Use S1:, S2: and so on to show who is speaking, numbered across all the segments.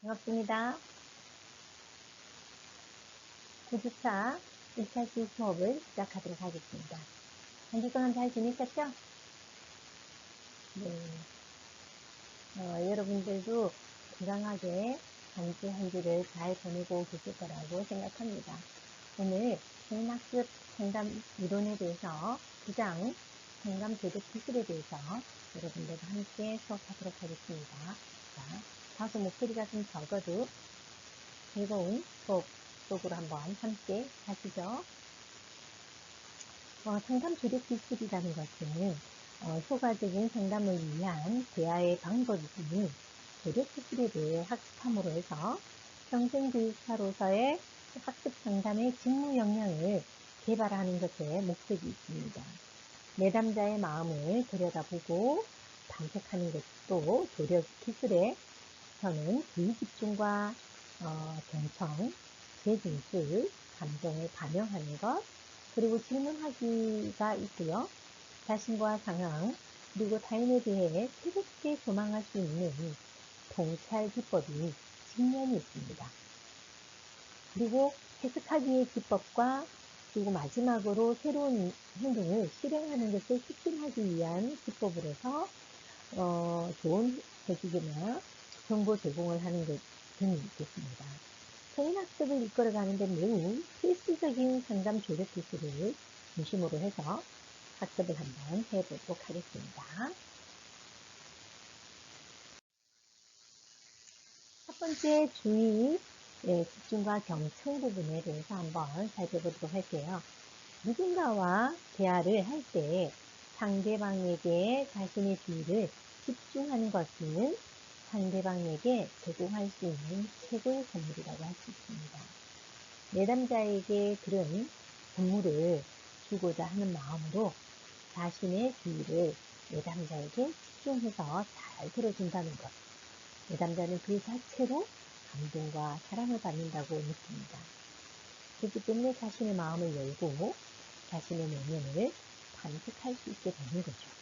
S1: 반갑습니다. 9주차 1차 교육 수업을 시작하도록 하겠습니다. 한 주 동안 잘 지내셨죠? 네. 여러분들도 건강하게 한 주 한 주를 잘 보내고 계실 거라고 생각합니다. 오늘 개인학습 상담 이론에 대해서 구장 상담 교육 기술에 대해서 여러분들과 함께 수업하도록 하겠습니다. 자, 다소 목소리가 좀 적어도 즐거운 수업 속으로 한번 함께 하시죠. 상담 조력 기술이라는 것은 효과적인 상담을 위한 대화의 방법이니 조력 기술에 대해 학습함으로 해서 평생교육사로서의 학습 상담의 직무 역량을 개발하는 것에 목적이 있습니다. 내담자의 마음을 들여다보고 탐색하는 것도 조력 기술에 저는 비집중과 경청, 재진술, 감정을 반영하는 것, 그리고 질문하기가 있고요. 자신과 상황, 그리고 타인에 대해 새롭게 조망할 수 있는 통찰 기법이 직면이 있습니다. 그리고 해석하기의 기법과 그리고 마지막으로 새로운 행동을 실행하는 것을 촉진하기 위한 기법으로서 좋은 해석이나 정보 제공을 하는 것 등이 있겠습니다. 개인학습을 이끌어가는 데 매우 필수적인 상담 조력 기술을 중심으로 해서 학습을 한번 해보도록 하겠습니다. 첫 번째 주의 집중과 경청 부분에 대해서 한번 살펴보도록 할게요. 누군가와 대화를 할 때 상대방에게 자신의 주의를 집중하는 것은 상대방에게 제공할 수 있는 최고의 선물이라고 할 수 있습니다. 내담자에게 그런 선물을 주고자 하는 마음으로 자신의 주의를 내담자에게 집중해서 잘 들어준다는 것. 내담자는 그 자체로 감동과 사랑을 받는다고 느낍니다. 그렇기 때문에 자신의 마음을 열고 자신의 내면을 탐색할 수 있게 되는 거죠.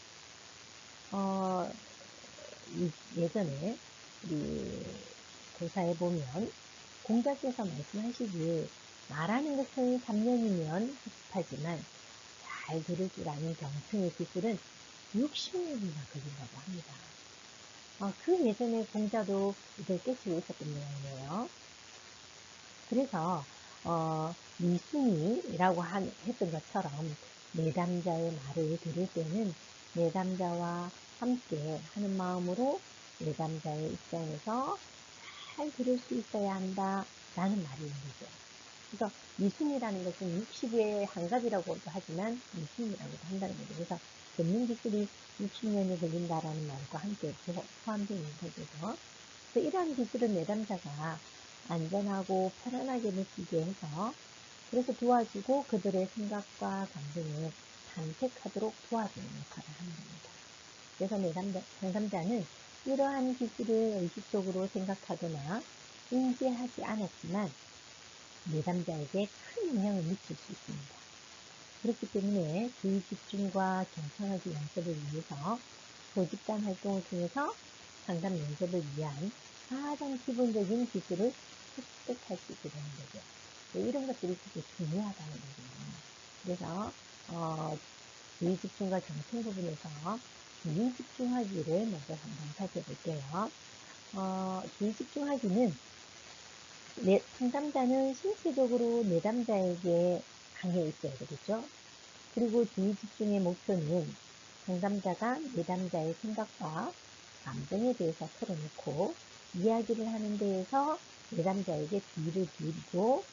S1: 예전에 우리 교사에 보면 공자께서 말씀하시길 말하는 것은 3년이면 흡하지만 잘 들을 줄 아는 경청의 기술은 60년이나 걸린다고 합니다. 그 예전에 공자도 이걸 깨치고 있었던 모양이에요. 그래서 미순이라고 했던 것처럼 내담자의 말을 들을 때는 내담자와 함께 하는 마음으로 내담자의 입장에서 잘 들을 수 있어야 한다 라는 말이 있는 거죠. 그래서 미순이라는 것은 60의 한갑이라고도 하지만 미순이라고도 한다는 거죠. 그래서 듣는 기술이 60년이 걸린다라는 말과 함께 포함되어 있는 거죠. 그래서 이러한 기술은 내담자가 안전하고 편안하게 느끼게 해서 그래서 도와주고 그들의 생각과 감정을 탐색하도록 도와주는 역할을 하는 겁니다. 그래서 상담자는 이러한 기술을 의식적으로 생각하거나 인지하지 않았지만 내담자에게 큰 영향을 미칠 수 있습니다. 그렇기 때문에 주의 집중과 경청하기 연습을 위해서 소집단 활동을 통해서 상담 연습을 위한 가장 기본적인 기술을 습득할 수 있게 되는 거죠. 이런 것들이 되게 중요하다는 거예요. 그래서 주의 집중과 경청 부분에서 주의 집중하기를 먼저 한번 살펴볼게요. 주의 집중하기는 상담자는 신체적으로 내담자에게 강해 있어야 되겠죠. 그리고 주의 집중의 목표는 상담자가 내담자의 생각과 감정에 대해서 털어놓고 이야기를 하는 데에서 내담자에게 주의를 기울이고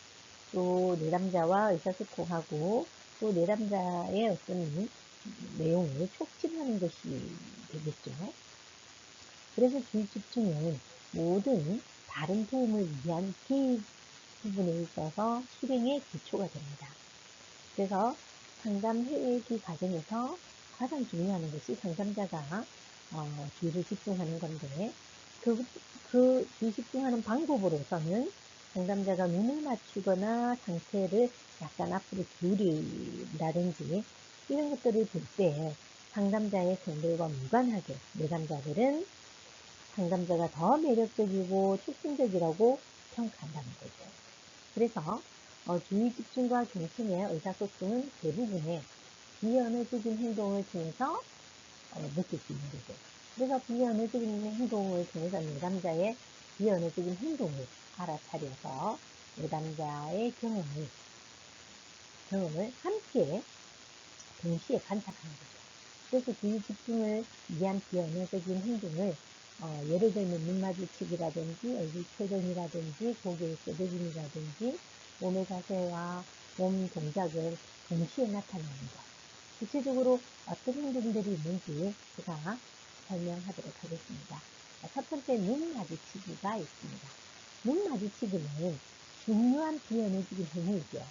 S1: 또 내담자와 의사소통하고 또 내담자의 어떤 내용을 촉진하는 것이 되겠죠. 그래서 주의 집중은 모든 다른 도움을 위한 개입 부분에 있어서 실행의 기초가 됩니다. 그래서 상담 회기 과정에서 가장 중요한 것이 상담자가 주의를 집중하는 건데 그 주의 집중하는 방법으로서는 상담자가 눈을 맞추거나 상체를 약간 앞으로 기울인다든지 이런 것들을 볼 때 상담자의 성별과 무관하게 내담자들은 상담자가 더 매력적이고 촉진적이라고 평가한다는 거죠. 그래서 주의 집중과 중심의 의사소통은 대부분의 비언어적인 행동을 통해서 느낄 수 있는 거죠. 그래서 비언어적인 행동을 통해서 내담자의 비언어적인 행동을 알아차려서 내담자의 경험을 함께 동시에 관찰하는 거죠. 그래서 주의 집중을 위한 비언어적인 행동을 예를 들면 눈 마주치기라든지 얼굴 표정이라든지 고개의 끄덕임이라든지 몸의 자세와 몸 동작을 동시에 나타내는 것. 구체적으로 어떤 행동들이 있는지 제가 설명하도록 하겠습니다. 첫 번째, 눈 마주치기가 있습니다. 눈 마주치기는 중요한 비언어적인 행위이죠.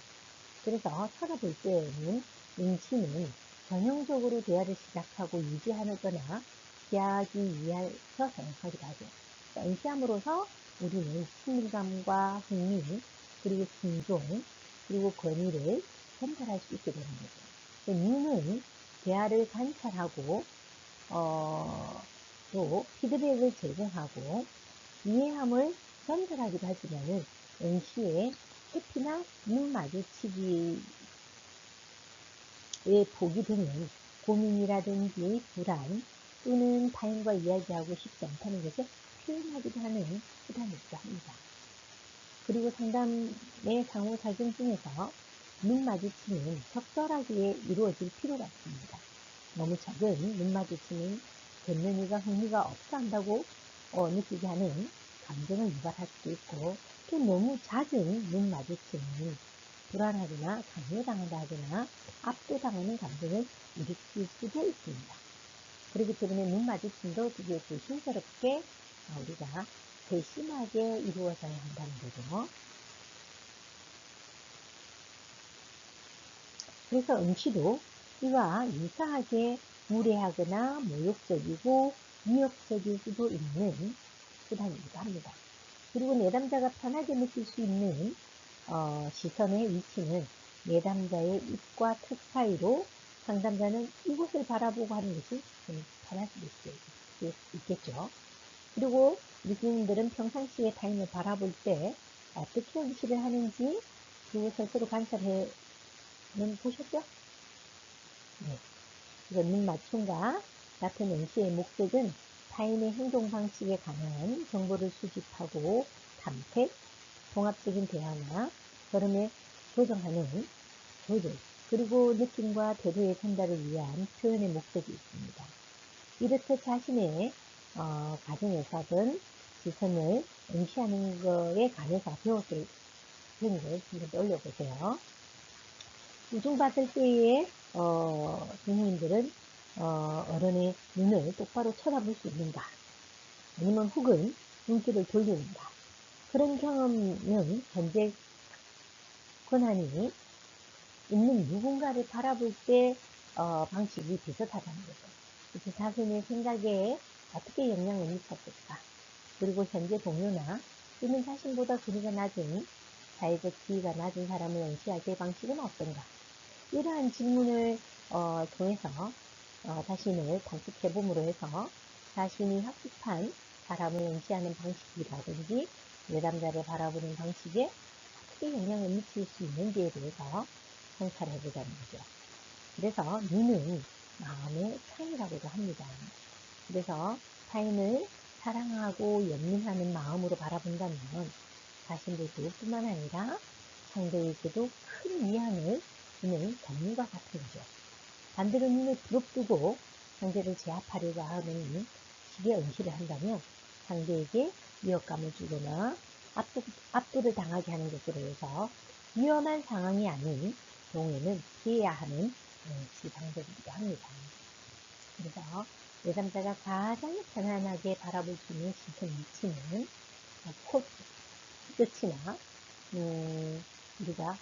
S1: 그래서 쳐다볼 때에는 응시는 전형적으로 대화를 시작하고 유지하거나 피하기 위해서 사용하기도 하죠. 응시함으로써 우리는 친밀감과 흥미, 그리고 순종, 그리고 권위를 전달할 수 있게 되는 거죠. 눈은 대화를 관찰하고 또 피드백을 제공하고 이해함을 전달하기도 하지만은 응시에 특히나 눈 마주치기에 보기 드문 고민이라든지 불안 또는 타인과 이야기하고 싶지 않다는 것을 표현하기도 하는 수단이기도 합니다. 그리고 상담의 상호작용 중에서 눈 마주침은 적절하게 이루어질 필요가 있습니다. 너무 적은 눈 마주침은 듣는 이가 흥미가 없어 한다고 느끼게 하는 감정을 유발할 수도 있고, 또 너무 잦은 눈 마주침은 불안하거나 강요당한다거나 압도당하는 감정을 일으킬 수도 있습니다. 그렇기 때문에 눈 마주침도 되게 조심스럽게 우리가 세심하게 이루어져야 한다는 거죠. 그래서 응시도 이와 유사하게 무례하거나 모욕적이고 위협적일 수도 있는 수단이기도 합니다. 그리고 내담자가 편하게 느낄 수 있는 시선의 위치는 내담자의 입과 턱 사이로 상담자는 이곳을 바라보고 하는 것이 좀 편할 수도 있겠죠. 그리고 유기인들은 평상시에 타인을 바라볼 때 어떻게 응시를 하는지 그것을 서로 관찰해 보셨죠? 네. 그래서 눈 맞춤과 같은 응시의 목적은 타인의 행동 방식에 관한 정보를 수집하고 탐색, 종합적인 대화나 걸음에 조정하는 조절, 그리고 느낌과 태도의 전달을 위한 표현의 목적이 있습니다. 이렇듯 자신의 과정에서든 시선을 응시하는 것에 관해서 배웠을 걸 한번 떠올려보세요. 우중받을 때에 선생님들은 어른의 눈을 똑바로 쳐다볼 수 있는가, 아니면 혹은 눈길을 돌리는가. 그런 경험은 현재 권한이 있는 누군가를 바라볼 때 방식이 비슷하다는 거죠. 그래서 자신의 생각에 어떻게 영향을 미쳤을까, 그리고 현재 동료나 또는 자신보다 거리가 낮은 사회적 지위가 낮은 사람을 응시할 때 방식은 어떤가, 이러한 질문을 통해서 자신을探索해봄으로 해서 자신이 학습한 사람을 응시하는 방식이라든지 내담자를 바라보는 방식에 어떻게 영향을 미칠 수 있는지에 대해서 성찰해보자는 거죠. 그래서 눈은 마음의 창이라고도 합니다. 그래서 타인을 사랑하고 연민하는 마음으로 바라본다면 자신들도 뿐만 아니라 상대에게도 큰 위안을 주는 권위가 같은 거죠. 반대로 눈을 부릅뜨고 상대를 제압하려고 하는 식의 응시를 한다면 상대에게 위협감을 주거나 압도를 당하게 하는 것으로 해서 위험한 상황이 아닌 경우에는 피해야 하는 응시 방법이기도 합니다. 그래서 내담자가 가장 편안하게 바라볼 수 있는 시선 위치는 코 끝이나 우리가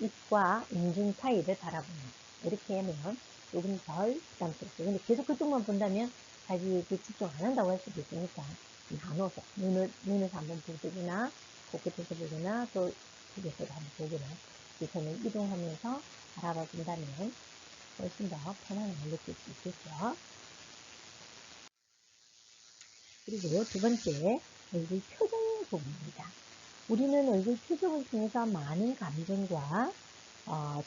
S1: 입과 인중 사이를 바라보는, 이렇게 하면 조금 덜 부담스럽죠. 근데 계속 그쪽만 본다면 자기에게 집중 안 한다고 할 수도 있으니까 나눠서 눈을 한번 보거나 코끝에서 보거나 또 입에서도 한번 보거나 시선을 이동하면서 바라봐 준다면 훨씬 더 편안함을 느낄 수 있겠죠. 그리고 두 번째, 얼굴 표정 부분입니다. 우리는 얼굴 표정을 통해서 많은 감정과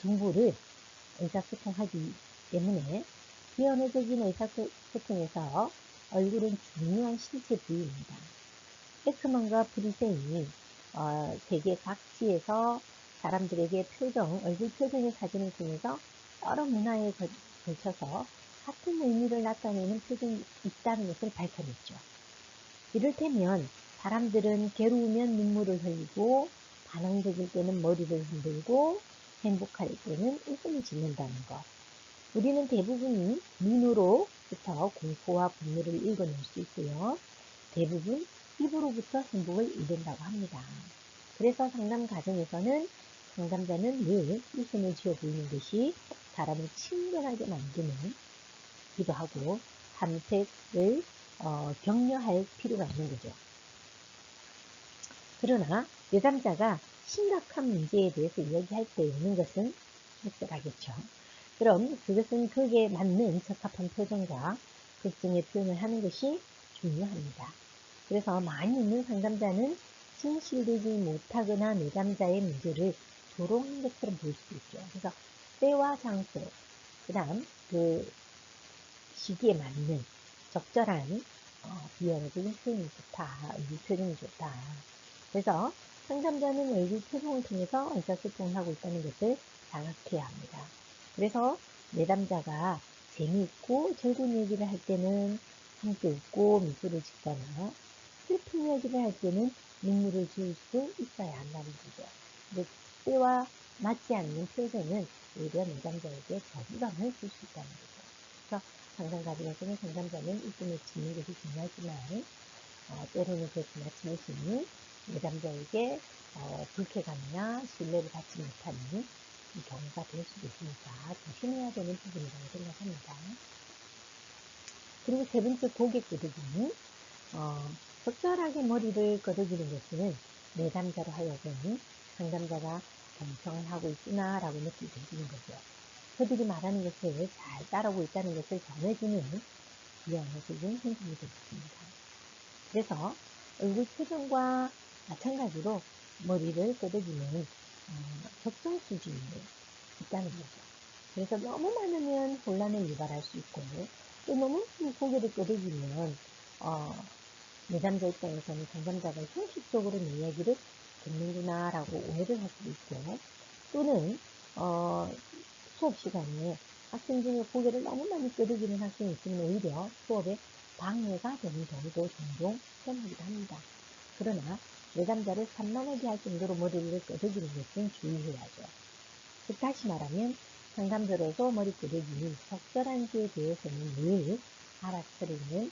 S1: 정보를 의사소통하기 때문에 비언어적인 의사소통에서 얼굴은 중요한 신체 부위입니다. 에크먼과 브리센이 세계 각지에서 사람들에게 얼굴 표정의 사진을 통해서 여러 문화에 걸쳐서 같은 의미를 나타내는 표정이 있다는 것을 밝혀냈죠. 이를테면 사람들은 괴로우면 눈물을 흘리고 반항적일 때는 머리를 흔들고 행복할 때는 웃음을 짓는다는 것. 우리는 대부분이 눈으로부터 공포와 분노를 읽어낼 수 있고요. 대부분 입으로부터 행복을 이룬다고 합니다. 그래서 상담 과정에서는 상담자는 늘 웃음을 지어 보이는 것이 사람을 친근하게 만드기도 하고 탐색을 격려할 필요가 있는 거죠. 그러나 내담자가 심각한 문제에 대해서 이야기할 때 웃는 것은 적절하겠죠. 그럼 그것은 그에 맞는 적합한 표정과 걱정의 표현을 하는 것이 중요합니다. 그래서 많이 웃는 상담자는 진실되지 못하거나 내담자의 문제를 조롱한 것처럼 보일 수 있죠. 그래서 때와 장소, 그 다음 그 시기에 맞는 적절한 비언어적인 표현이 좋다, 얼굴 표정이 좋다. 그래서 상담자는 얼굴 표정을 통해서 의사소통을 하고 있다는 것을 장악해야 합니다. 그래서 내담자가 재미있고 즐거운 얘기를 할 때는 함께 웃고 미소를 짓거나 슬픈 이야기를 할 때는 눈물을 지을 수 있어야 한다는 거죠. 근데 때와 맞지 않는 표정은 오히려 내담자에게 거부감을 줄 수 있다는 거죠. 그래서 상담 과정에서는 상담자는 웃음을 짓는 것이 중요하지만 때로는 그 지나친 웃음이 내담자에게 불쾌감이나 신뢰를 받지 못하는 경우가 될 수도 있으니까 조심해야 되는 부분이라고 생각합니다. 그리고 세 번째, 고개 끄덕이기. 적절하게 머리를 끄덕이는 것은 내담자로 하여금 상담자가 경청을 하고 있구나 라고 느끼게 해주는 거죠. 그들이 말하는 것을 잘 따르고 있다는 것을 전해주는 비언어적인 행동이 되겠습니다. 그래서 얼굴 표정과 마찬가지로 머리를 끄덕이는 적정 수준이 있다는 거죠. 그래서 너무 많으면 혼란을 유발할 수 있고 또 너무 고개를 끄덕이면 내담자 입장에서는 상담자가 형식적으로 내 이야기를 듣는구나 라고 오해를 할 수도 있고 또는 수업 시간에 학생 중에 고개를 너무 많이 끄덕이는 학생이 있으면 오히려 수업에 방해가 되는 경우도 종종 생기기도 합니다. 그러나 내담자를 산만하게 할 정도로 머리를 끄덕이는 것은 주의해야죠. 다시 말하면 상담자로서 머리 끄덕임이 적절한지에 대해서는 늘 알아차리는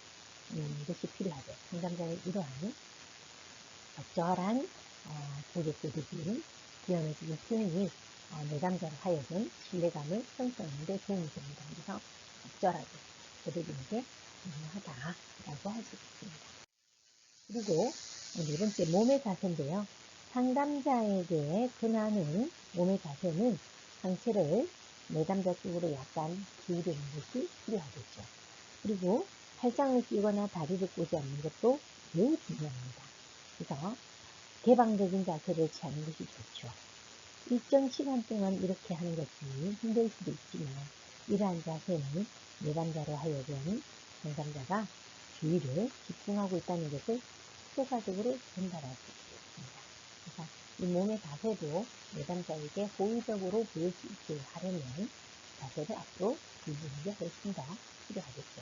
S1: 것이 필요하죠. 상담자의 이러한 적절한 고개 끄덕임, 비언어적인 표현이 내담자로 하여금 신뢰감을 형성하는 데 도움이 됩니다. 그래서 적절하게 끄덕이는 게 중요하다라고 할 수 있습니다. 그리고 네 번째, 몸의 자세인데요. 상담자에게 권하는 몸의 자세는 상체를 내담자 쪽으로 약간 기울이는 것이 필요하겠죠. 그리고 팔짱을 끼거나 다리를 꼬지 않는 것도 매우 중요합니다. 그래서 개방적인 자세를 취하는 것이 좋죠. 일정 시간 동안 이렇게 하는 것이 힘들 수도 있지만 이러한 자세는 내담자로 하여금 상담자가 주의를 집중하고 있다는 것을 효과적으로 전달할 수 있습니다. 그래서 이 몸의 자세도 내담자에게 호의적으로 보일 수 있게 하려면 자세를 앞으로 굴리는 게 훨씬 더 필요하겠죠.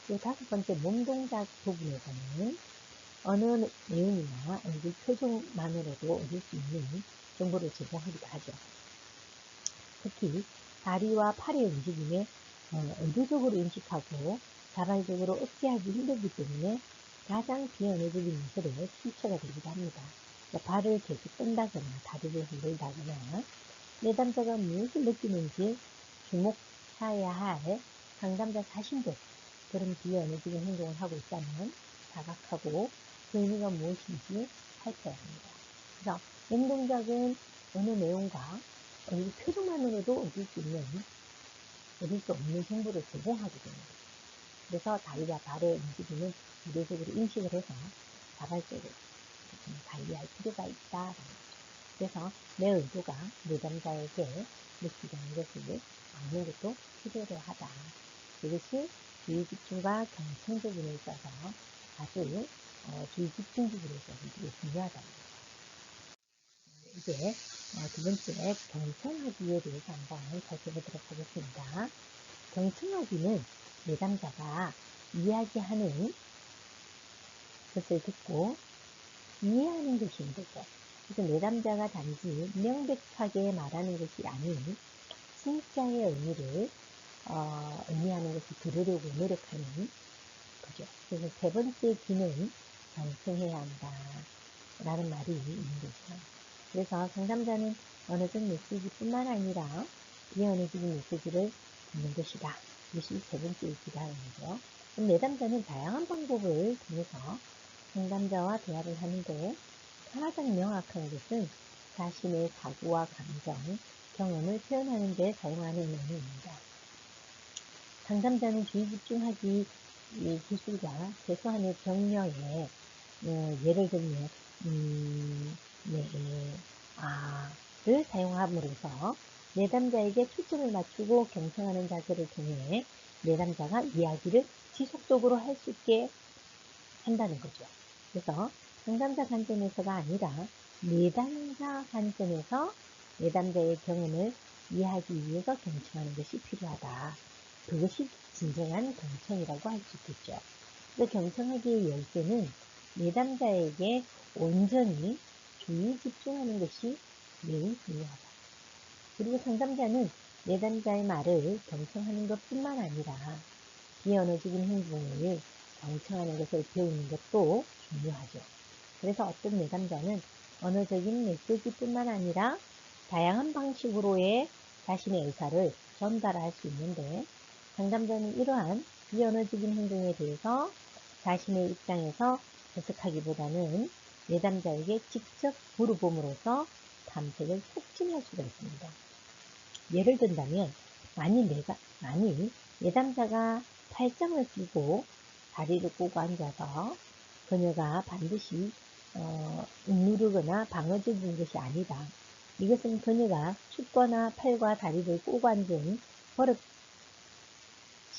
S1: 또 다섯 번째, 몸 동작 부분에서는 언어 내용이나 얼굴 표정만으로도 얻을 수 있는 정보를 제공하기도 하죠. 특히 다리와 팔의 움직임에 의도적으로 인식하고 자발적으로 억제하기 힘들기 때문에 가장 비언어적인 요소로 출처가 되기도 합니다. 발을 계속 뺀다거나 다리를 흔들다거나 내담자가 무엇을 느끼는지 주목해야 할 상담자 자신도 그런 비언어적인 행동을 하고 있다면 자각하고 그 의미가 무엇인지 살펴야 합니다. 그래서 행동작은 어느 내용과 얼굴 표정만으로도 얻을 수 없는 정보를 제공하게 됩니다. 그래서 다리와 발의 움직임은 의도적으로 인식을 해서 자발적으로 관리할 필요가 있다라는 거죠. 그래서 내 의도가 내담자에게 느끼는 것을 아는 것도 필요로 하다. 이것이 주의 집중과 경청 부분에 있어서 아주 주의 집중 부분에 있어서 되게 중요하다는 거죠. 이제 두 번째 경청하기에 대해서 한번 살펴보도록 하겠습니다. 경청하기는 내담자가 이야기하는 것을 듣고 이해하는 것인 거죠. 그래서 내담자가 단지 명백하게 말하는 것이 아닌 진짜의 의미를 의미하는 것을 들으려고 노력하는 거죠. 그래서 세 번째 기는 경청해야 한다 라는 말이 있는 거죠. 그래서 상담자는 언어적 메시지뿐만 아니라 비언어적인 메시지를 듣는 것이다. 이것이 세 번째 기라는 거죠. 내담자는 다양한 방법을 통해서 상담자와 대화를 하는데 가장 명확한 것은 자신의 사고와 감정, 경험을 표현하는 데 사용하는 언어입니다. 상담자는 주의 집중하기 이 기술과 최소한의 격려에 예를 들면 네, 를 사용함으로써 내담자에게 초점을 맞추고 경청하는 자세를 통해 내담자가 이야기를 지속적으로 할 수 있게 한다는 거죠. 그래서 상담자 관점에서가 아니라 내담자 관점에서 내담자의 경험을 이해하기 위해서 경청하는 것이 필요하다. 그것이 진정한 경청이라고 할 수 있겠죠. 그래서 경청하기의 열쇠는 내담자에게 온전히 주의 집중하는 것이 매우 중요하다. 그리고 상담자는 내담자의 말을 경청하는 것뿐만 아니라 비언어적인 행동을 경청하는 것을 배우는 것도 중요하죠. 그래서 어떤 내담자는 언어적인 메시지뿐만 아니라 다양한 방식으로의 자신의 의사를 전달할 수 있는데 상담자는 이러한 비언어적인 행동에 대해서 자신의 입장에서 해석하기보다는 내담자에게 직접 물어봄으로써 탐색을 촉진할 수가 있습니다. 예를 든다면 만일 내담자가 팔짱을 끼고 다리를 꼬고 앉아서 그녀가 반드시 억누르거나 방어적인 것이 아니다. 이것은 그녀가 춥거나 팔과 다리를 꼬고 앉은 버릇이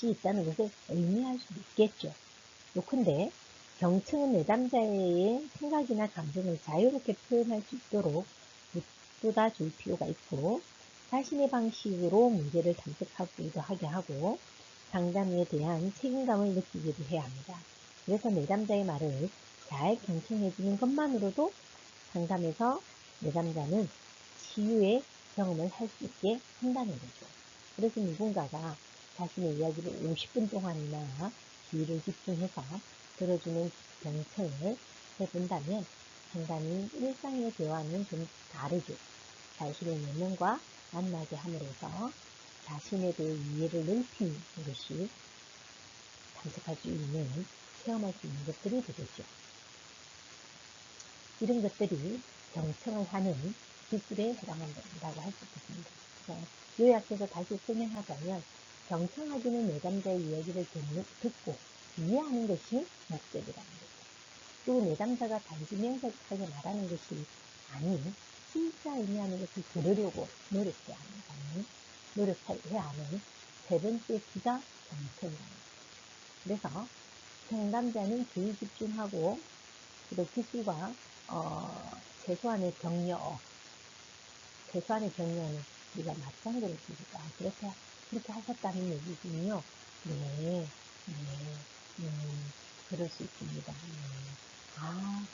S1: 있다는 것을 의미할 수도 있겠죠. 요컨대 경청은 내담자의 생각이나 감정을 자유롭게 표현할 수 있도록 묻다 줄 필요가 있고 자신의 방식으로 문제를 탐색하기도 하게 하고 상담에 대한 책임감을 느끼기도 해야 합니다. 그래서 내담자의 말을 잘 경청해주는 것만으로도 상담에서 내담자는 치유의 경험을 할 수 있게 한다는 거죠. 그래서 누군가가 자신의 이야기를 50분 동안이나 주의를 집중해서 들어주는 경청을 해본다면 상담인 일상의 대화는 좀 다르죠. 자신의 내면과 만나게 함으로써 자신에 대해 이해를 넓히는 것이 탐색할 수 있는, 체험할 수 있는 것들이 되겠죠. 이런 것들이 경청을 하는 기술에 해당한다고 할 수 있습니다. 요약해서 다시 설명하자면 경청하기는 내담자의 이야기를 듣고 이해하는 것이 목적이라는 거죠. 그리고 내담자가 단지 명백하게 말하는 것이 아닌 진짜 의미하는 것을 들으려고 노력해야 하는 세 번째 기가 경청이라는 거죠. 그래서 상담자는 주의 집중하고 또 기술과 최소한의 격려는 우리가 맞장구를 치니까 그렇게 하셨다는 얘기군요. 네, 그럴 수 있습니다.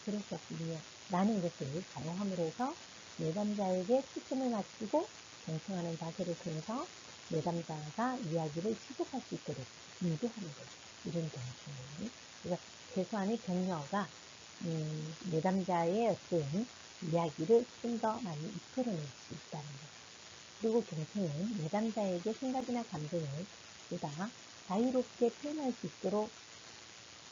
S1: 그러셨군요. 라는 것을 사용함으로써 내담자에게 초점을 맞추고 경청하는 자세를 통해서 내담자가 이야기를 지속할 수 있도록 인도하는 거죠. 이런 경청은. 그래서 최소한의 격려가 내담자의 어떤 이야기를 좀 더 많이 이끌어낼 수 있다는 거죠. 그리고 경청은 내담자에게 생각이나 감정을 보다 자유롭게 표현할 수 있도록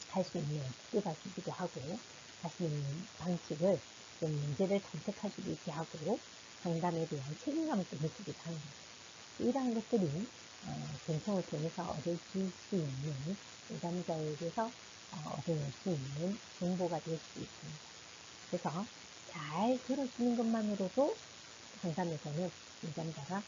S1: 할 수 있는 기회가 주기도 하고 자신의 방식을 좀 문제를 탐색할 수도 있게 하고 상담에 대한 책임감을 또 느끼기도 하는 거죠. 이러한 것들이 경청을 통해서 얻을 수 있는 내담자에게서 얻어낼 수 있는 정보가 될 수 있습니다. 그래서 잘 들어주는 것만으로도 상담에서는 내담자가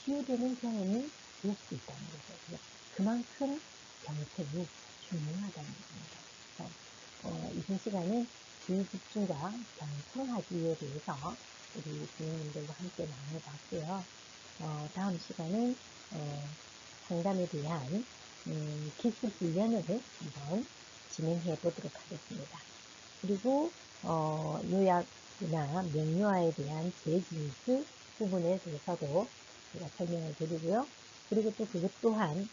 S1: 치유되는 경험이 될 수 있다는 거죠. 그만큼 경청이 중요하다는 겁니다. 그래서 이번 시간은 주의 집중과 경청하기에 대해서 우리 선생님들과 함께 나눠봤고요. 다음 시간은 상담에 대한 기술 훈련을 한번 진행해 보도록 하겠습니다. 그리고 요약이나 명료화에 대한 재진술 부분에 대해서도 제가 설명을 드리고요. 그리고 또 그것 또한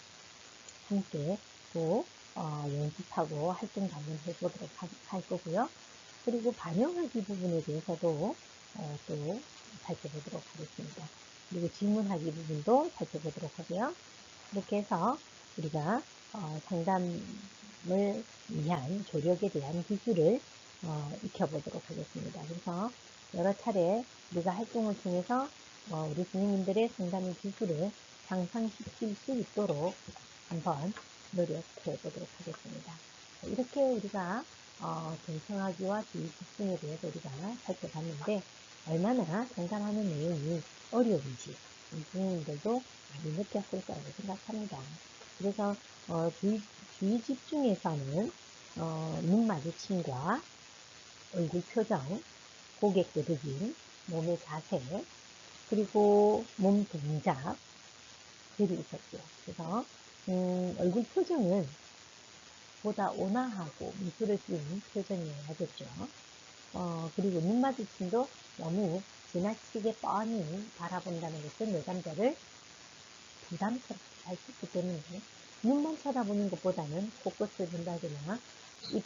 S1: 함께 또 연습하고 활동 단련해 보도록 할 거고요. 그리고 반영하기 부분에 대해서도 또 살펴보도록 하겠습니다. 그리고 질문하기 부분도 살펴보도록 하고요. 이렇게 해서 우리가 상담을 위한 조력에 대한 기술을 익혀보도록 하겠습니다. 그래서 여러 차례 우리가 활동을 통해서 우리 선생님들의 상담의 기술을 향상시킬 수 있도록 한번 노력해 보도록 하겠습니다. 이렇게 우리가 경청하기와 주의 집중에 대해서 우리가 살펴봤는데 얼마나 상담하는 내용이 어려운지 선생님들도 많이 느꼈을 거라고 생각합니다. 그래서 주의 집중에서는 눈 마주침과 얼굴 표정, 고개 끄덕임, 몸의 자세, 그리고 몸 동작 들이 있었죠. 그래서 얼굴 표정은 보다 온화하고 미소를 띤 표정이어야겠죠. 그리고 눈 마주침도 너무 지나치게 뻔히 바라본다는 것은 내담자를 부담스럽게 할 수 있기 때문에 눈만 쳐다보는 것보다는 코끝을 본다거나 입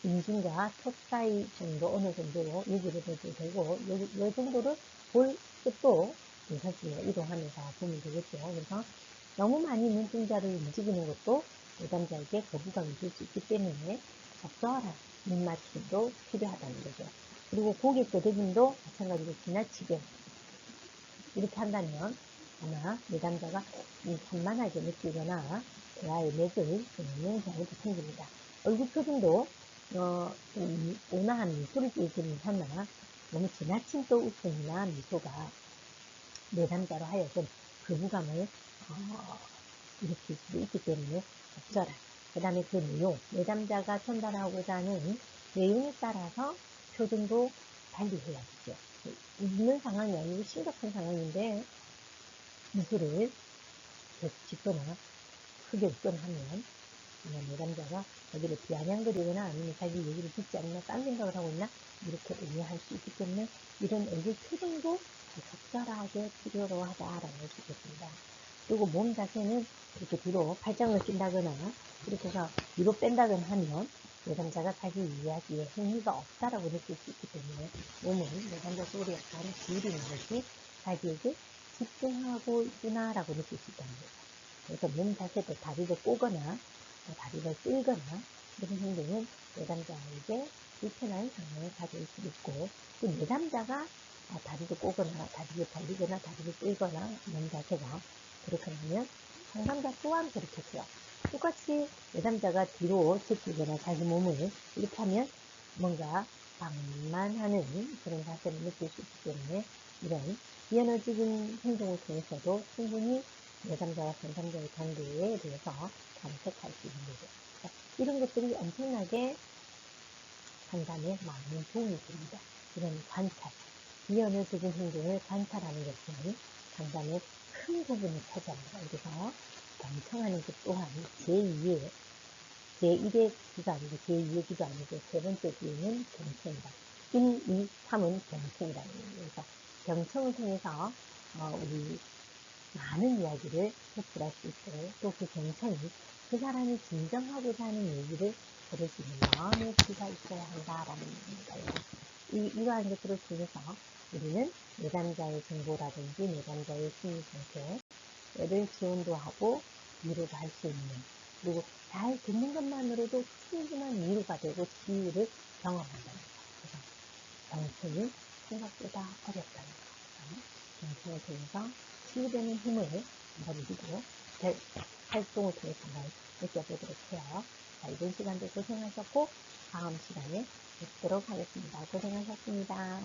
S1: 인중과 턱 사이 정도 어느 정도 얘기를 해도 되고 이 정도를 볼 것도 괜찮습니다. 이동하면서 보면 되겠죠. 그래서 너무 많이 눈동자를 움직이는 것도 내담자에게 거부감을 줄 수 있기 때문에 적절한 눈맞춤도 필요하다는 거죠. 그리고 고개 끄덕임도 마찬가지로 지나치게 이렇게 한다면 아마 내담자가 산만하게 느끼거나 대화의 맥을 끊는 경우도 생깁니다. 얼굴 표정도 온화한 미소를 띄기는 하나 너무 지나친 또 웃음이나 미소가 내담자로 하여금 거부감을 일으킬 수도 있기 때문에 적절한 그 다음에 그 내용 내담자가 전달하고자 하는 내용에 따라서 표정도 달리해야겠죠. 웃는 상황이 아니고 심각한 상황인데 미소를 계속 짓거나 크게 웃거나 하면 내담자가 자기를 비아냥거리거나 아니면 자기 얘기를 듣지 않나 딴 생각을 하고 있나 이렇게 오해할 수 있기 때문에 이런 얼굴 표정도 적절하게 필요로 하다라고 할 수 있겠습니다. 그리고 몸 자세는 이렇게 뒤로 팔짱을 낀다거나 이렇게 해서 뒤로 뺀다거나 하면 내담자가 자기 이야기에 흥미가 없다라고 느낄 수 있기 때문에 몸은 내담자 속으로 약간 기울이는 것이 자기에게 집중하고 있구나라고 느낄 수 있다는 거죠. 그래서 몸 자세도 다리를 꼬거나 다리를 쓸거나 이런 행동은 내담자에게 불편한 상황을 가질 수 있고 또 내담자가 다리를 꼬거나 다리를 벌리거나 다리를 끌거나 몸 자세가 그렇게 하면 상담자 또한 그렇게 해요. 똑같이 내담자가 뒤로 제끼거나 자기 몸을 이렇게 하면 뭔가 방만하는 그런 자세를 느낄 수 있기 때문에 이런 비에너지적인 행동을 통해서도 충분히 내담자와 상담자의 관계에 대해서 관측할 수 있는 거죠. 이런 것들이 엄청나게 상담에 많은 도움이 됩니다. 이런 관찰, 비언어적인 행동을 관찰하는 것은 상담의 큰 부분을 차지합니다. 그래서 경청하는 것 또한 제1의 기가 아니고 제2의 기가 아니고 세 번째 기는 경청이다. 1, 2, 3은 경청이라는 거예요. 그래서 경청을 통해서 우리 많은 이야기를 표출할 수 있고 또 그 경청이 그 사람이 진정하고자 하는 얘기를 들을 수 있는 마음의 귀가 있어야 한다라는 거예요. 이러한 것들을 통해서 우리는 내담자의 정보라든지 내담자의 심리 상태를 지원도 하고 위로도 할 수 있는 그리고 잘 듣는 것만으로도 충분한 위로가 되고 치유를 경험한다는 거예요. 그래서 경청이 생각보다 어렵다는 거예요. 경청을 통해서 치유되는 힘을 한번 누리고 활동을 통해서 한번 느껴보도록 해요. 자, 이번 시간도 고생하셨고 다음 시간에 뵙도록 하겠습니다. 고생하셨습니다.